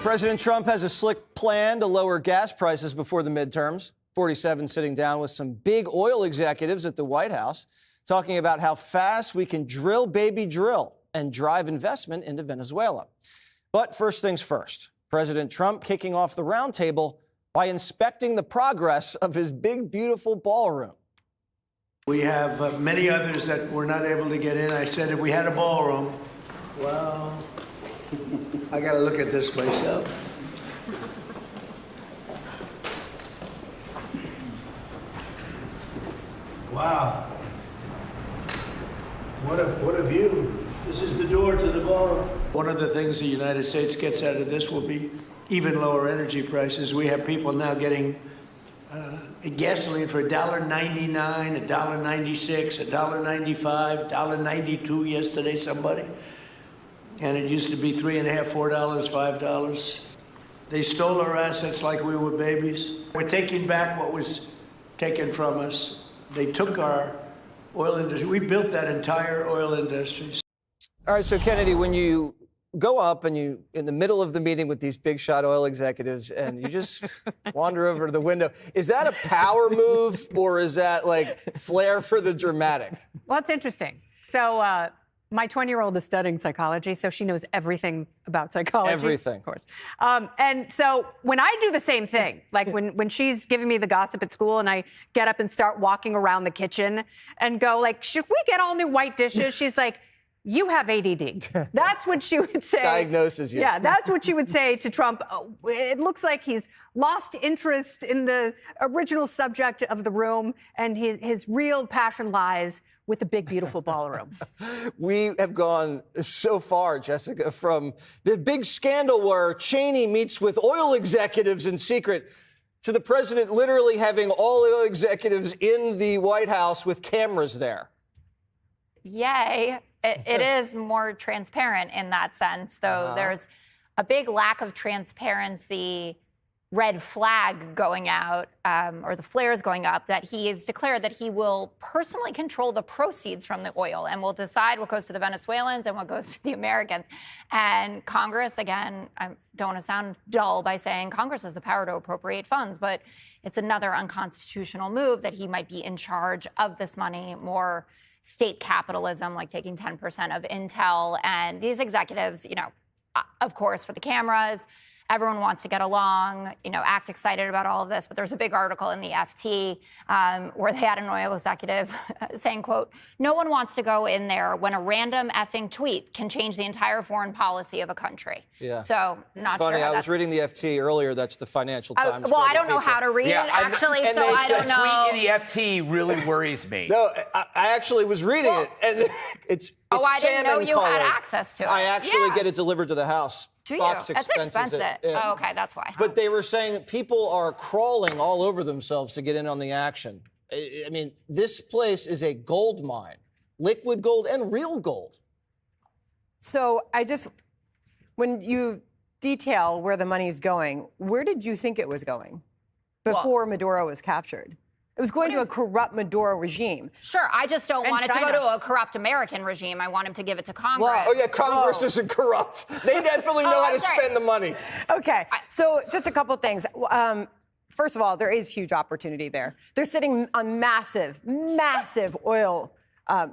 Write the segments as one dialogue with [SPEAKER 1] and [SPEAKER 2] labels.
[SPEAKER 1] President Trump has a slick plan to lower gas prices before the midterms. 47 sitting down with some big oil executives at the White House, talking about how fast we can drill, baby, drill, and drive investment into Venezuela. But first things first, President Trump kicking off the roundtable by inspecting the progress of his big, beautiful ballroom.
[SPEAKER 2] We have many others that were not able to get in. I said if we had a ballroom, well, I got to look at this myself. Wow. What a view. This is the door to the ballroom. One of the things the United States gets out of this will be even lower energy prices. We have people now getting gasoline for $1.99, $1.96, $1.95, $1.92 yesterday, somebody. And it used to be $3.50, $4, $5. They stole our assets like we were babies. We're taking back what was taken from us. They took our oil industry. We built that entire oil industry.
[SPEAKER 1] All right, so Kennedy, when you go up and you in the middle of the meeting with these big shot oil executives and you just wander over to the window, is that a power move or is that like flair for the dramatic?
[SPEAKER 3] Well, it's interesting. So my 20-year-old is studying psychology, so she knows everything about psychology.
[SPEAKER 1] Everything.
[SPEAKER 3] Of course. And so when I do the same thing, like when she's giving me the gossip at school and I get up and start walking around the kitchen and go like, should we get all new white dishes? She's like, you have ADD. That's what she would say.
[SPEAKER 1] Diagnoses you.
[SPEAKER 3] Yeah, that's what she would say to Trump. It looks like he's lost interest in the original subject of the room, and his real passion lies with the big, beautiful ballroom.
[SPEAKER 1] We have gone so far, Jessica, from the big scandal where Cheney meets with oil executives in secret to the president literally having all oil executives in the White House with cameras there.
[SPEAKER 4] Yay. It is more transparent in that sense, though there's a big lack of transparency, red flag going out, or the flares going up, that he has declared that he will personally control the proceeds from the oil and will decide what goes to the Venezuelans and what goes to the Americans. And Congress, again, I don't want to sound dull by saying Congress has the power to appropriate funds, but it's another unconstitutional move that he might be in charge of this money, more state capitalism, like taking 10% of Intel. And these executives, you know, of course, for the cameras, everyone wants to get along, you know, act excited about all of this. But there's a big article in the FT where they had an oil executive saying, quote, no one wants to go in there when a random effing tweet can change the entire foreign policy of a country.
[SPEAKER 1] Yeah.
[SPEAKER 4] So not
[SPEAKER 1] Funny,
[SPEAKER 4] sure.
[SPEAKER 1] I was reading the FT earlier. That's the Financial Times.
[SPEAKER 4] Well, I don't know how to read it, actually, so I don't know.
[SPEAKER 5] The tweet in the FT really worries me.
[SPEAKER 1] No, I actually was reading it, and it's
[SPEAKER 4] I didn't know you had
[SPEAKER 1] colored.
[SPEAKER 4] access to it.
[SPEAKER 1] I actually get it delivered to the house.
[SPEAKER 4] Do you?
[SPEAKER 1] Fox
[SPEAKER 4] That's expensive.
[SPEAKER 1] Yeah.
[SPEAKER 4] Oh, okay, that's why.
[SPEAKER 1] But they were saying that people are crawling all over themselves to get in on the action. I mean, this place is a gold mine, liquid gold and real gold.
[SPEAKER 6] So when you detail where the money's going, where did you think it was going before Maduro was captured? It was going to a corrupt Maduro regime.
[SPEAKER 4] Sure, I just don't want it to go to a corrupt American regime. I want him to give it to Congress.
[SPEAKER 1] Well, oh, yeah, Congress isn't corrupt. They definitely know how to spend the money.
[SPEAKER 6] Okay, so just a couple of things. First of all, there is huge opportunity there. They're sitting on massive, massive oil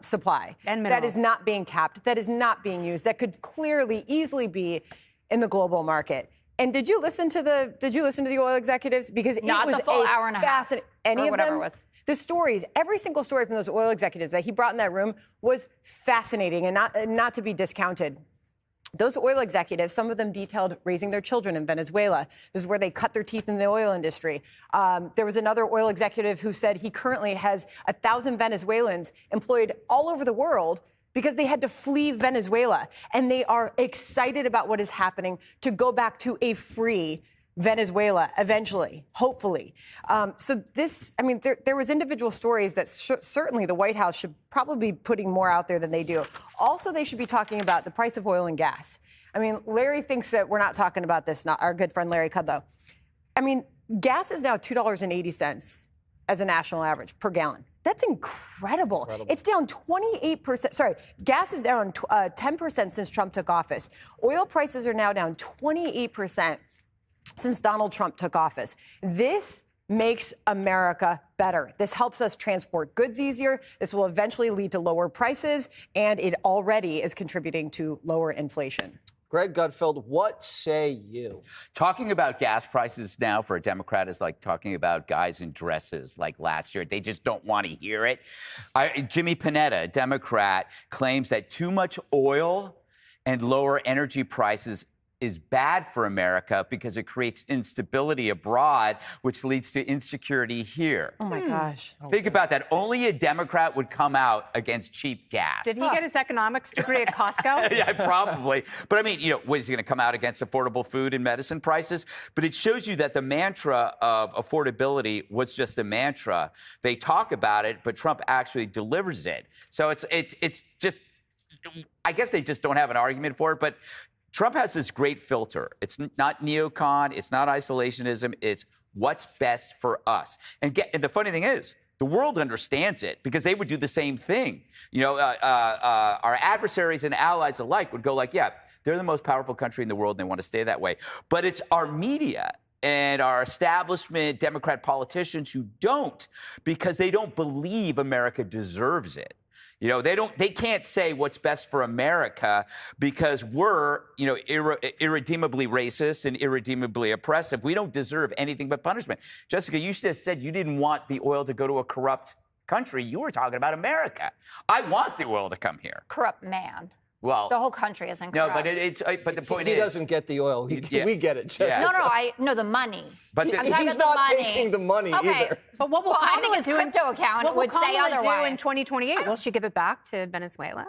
[SPEAKER 6] supply that is not being tapped, that is not being used, that could clearly, easily be in the global market. And did you listen to the oil executives? Because
[SPEAKER 4] not
[SPEAKER 6] it was
[SPEAKER 4] the full hour and a half,
[SPEAKER 6] any
[SPEAKER 4] or whatever
[SPEAKER 6] of them,
[SPEAKER 4] it was.
[SPEAKER 6] The stories, every single story from those oil executives that he brought in that room was fascinating and not to be discounted. Those oil executives, some of them detailed raising their children in Venezuela. This is where they cut their teeth in the oil industry. There was another oil executive who said he currently has 1,000 Venezuelans employed all over the world because they had to flee Venezuela. And they are excited about what is happening to go back to a free Venezuela eventually, hopefully. So this, I mean, there was individual stories that certainly the White House should probably be putting more out there than they do. Also, they should be talking about the price of oil and gas. I mean, Larry thinks that we're not talking about this, not our good friend Larry Kudlow. I mean, gas is now $2.80 as a national average per gallon. That's incredible. It's down 28%. Sorry, gas is down 10% since Trump took office. Oil prices are now down 28% since Donald Trump took office. This makes America better. This helps us transport goods easier. This will eventually lead to lower prices, and it already is contributing to lower inflation.
[SPEAKER 1] Greg Gutfeld, what say you?
[SPEAKER 5] Talking about gas prices now for a Democrat is like talking about guys in dresses like last year. They just don't want to hear it. Jimmy Panetta, a Democrat, claims that too much oil and lower energy prices is bad for America because it creates instability abroad, which leads to insecurity here.
[SPEAKER 6] Oh, my gosh.
[SPEAKER 5] Think about that. Only a Democrat would come out against cheap gas.
[SPEAKER 3] Did he get his economics degree at Costco?
[SPEAKER 5] Yeah, probably. But I mean, what is he going to come out against affordable food and medicine prices? But it shows you that the mantra of affordability was just a mantra. They talk about it, but Trump actually delivers it. So it's just, I guess they just don't have an argument for it. But Trump has this great filter. It's not neocon. It's not isolationism. It's what's best for us. And the funny thing is, the world understands it because they would do the same thing. Our adversaries and allies alike would go like, yeah, they're the most powerful country in the world and they want to stay that way. But it's our media and our establishment Democrat politicians who don't, because they don't believe America deserves it. They can't say what's best for America because we're, irredeemably racist and irredeemably oppressive. We don't deserve anything but punishment. Jessica, you just said you didn't want the oil to go to a corrupt country. You were talking about America. I want the oil to come here.
[SPEAKER 4] Corrupt man.
[SPEAKER 5] Well,
[SPEAKER 4] the whole country isn't corrupt.
[SPEAKER 5] No, but the point is,
[SPEAKER 1] he doesn't get the oil. We get it. Jessica.
[SPEAKER 4] Yeah. No, the money.
[SPEAKER 5] But
[SPEAKER 1] he's not taking the money either.
[SPEAKER 3] But what will
[SPEAKER 4] I think
[SPEAKER 3] Kamala
[SPEAKER 4] his
[SPEAKER 3] do?
[SPEAKER 4] crypto account would say otherwise.
[SPEAKER 3] Do in 2028? Will she give it back to Venezuela?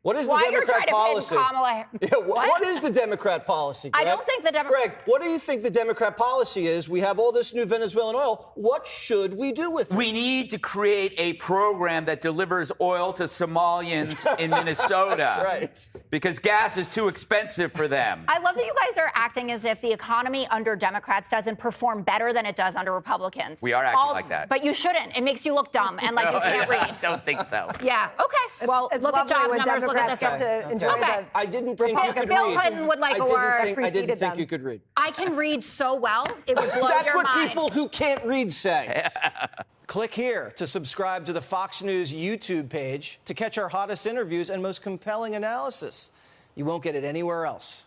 [SPEAKER 1] What is the Democrat policy? What is the Democrat policy, Greg?
[SPEAKER 4] I don't think the
[SPEAKER 1] Greg, what do you think the Democrat policy is? We have all this new Venezuelan oil. What should we do with it?
[SPEAKER 5] We need to create a program that delivers oil to Somalians in Minnesota.
[SPEAKER 1] That's right.
[SPEAKER 5] Because gas is too expensive for them.
[SPEAKER 4] I love that you guys are acting as if the economy under Democrats doesn't perform better than it does under Republicans.
[SPEAKER 5] We are acting like that.
[SPEAKER 4] But you shouldn't. It makes you look dumb and like you can't read.
[SPEAKER 5] I don't think so.
[SPEAKER 4] Yeah. Okay. Well, look at jobs numbers. Look at this.
[SPEAKER 6] To enjoy the
[SPEAKER 1] I didn't think you could
[SPEAKER 4] Bill
[SPEAKER 1] read.
[SPEAKER 4] Clinton would like a word.
[SPEAKER 1] I didn't think you could read.
[SPEAKER 4] I can read so well, it would blow
[SPEAKER 1] That's
[SPEAKER 4] your
[SPEAKER 1] what
[SPEAKER 4] mind.
[SPEAKER 1] people who can't read say. Click here to subscribe to the Fox News YouTube page to catch our hottest interviews and most compelling analysis. You won't get it anywhere else.